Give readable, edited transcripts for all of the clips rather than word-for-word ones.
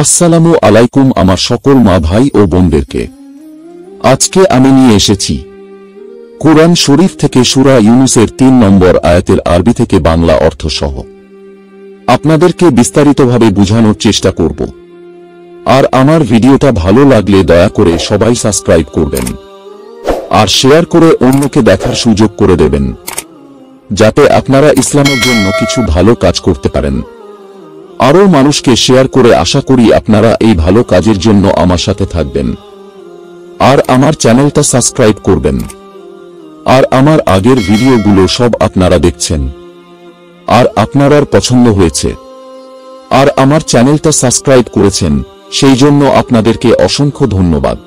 আসসালামু আলাইকুম আমার সকল মা ভাই ও বোনদেরকে। আজকে আমি নিয়ে এসেছি কুরআন শরীফ থেকে সূরা ইউনূসের ৩ নম্বর আয়াতের আরবি থেকে বাংলা অর্থ সহ আপনাদেরকে বিস্তারিতভাবে বোঝানোর চেষ্টা করব। আর আমার ভিডিওটা ভালো লাগলে দয়া করে সবাই সাবস্ক্রাইব করবেন আর শেয়ার করে অন্যকে দেখার সুযোগ করে দেবেন, যাতে আপনারা ইসলামের জন্য কিছু ভালো কাজ করতে পারেন। আরও মানুষকে শেয়ার করে আশা করি আপনারা এই ভালো কাজের জন্য আমার সাথে থাকবেন আর আমার চ্যানেলটা সাবস্ক্রাইব করবেন। আর আমার আগের ভিডিওগুলো সব আপনারা দেখছেন আর আপনার পছন্দ হয়েছে আর আমার চ্যানেলটা সাবস্ক্রাইব করেছেন, সেই জন্য আপনাদেরকে অসংখ্য ধন্যবাদ।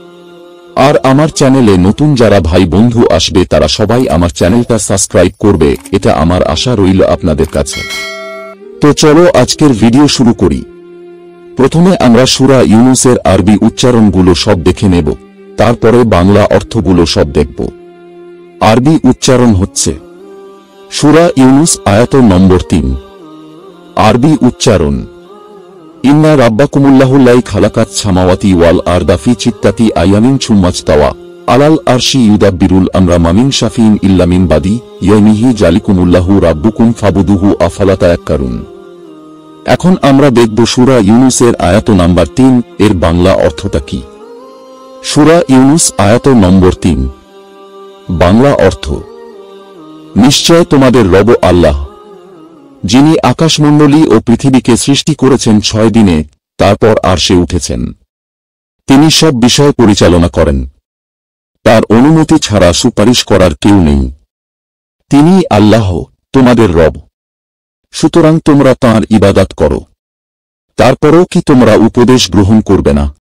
আর আমার চ্যানেলে নতুন যারা ভাই বন্ধু আসবে তারা সবাই আমার চ্যানেলটা সাবস্ক্রাইব করবে, এটা আমার আশা রইল আপনাদের কাছে। তো চলো আজকের ভিডিও শুরু করি। প্রথমে আমরা সূরা ইউনূসের আরবি উচ্চারণগুলো সব দেখে নেব, তারপরে বাংলা অর্থগুলো সব দেখব। আরবি উচ্চারণ হচ্ছে সূরা ইউনূস আয়াত নম্বর ৩। আরবি উচ্চারণ ইন্না রাব্বাকুমুল্লাহুল্লাযী খালাকাস সামাওয়াতি ওয়াল আরদা ফি সিত্তাতি আইয়ামিন সুম্মা ইসতাওয়া আলাল আরশি ইউদাব্বিরুল আমরা মা মিন শাফিইন ইল্লা মিন বাদি ইয়াউমিহি যালিকুমুল্লাহু রাব্বুকুম ফাবুদুহু আফালা তাযাক্কারুন। এখন আমরা দেখব সূরা ইউনূসের আয়াত নাম্বার ৩ এর বাংলা অর্থটা কি। সূরা ইউনূস আয়াত নম্বর ৩, বাংলা অর্থ নিশ্চয় তোমাদের রব আল্লাহ, যিনি আকাশমণ্ডলী ও পৃথিবীকে সৃষ্টি করেছেন ৬ দিনে, তারপর আরশে উঠেছেন। তিনি সব বিষয় পরিচালনা করেন, তার অনুমতি ছাড়া সুপারিশ করার কেউ নেই। তিনি আল্লাহ তোমাদের রব, সুতরাং তোমরা তাঁর ইবাদত করো। তারপরও কি তোমরা উপদেশ গ্রহণ করবে না?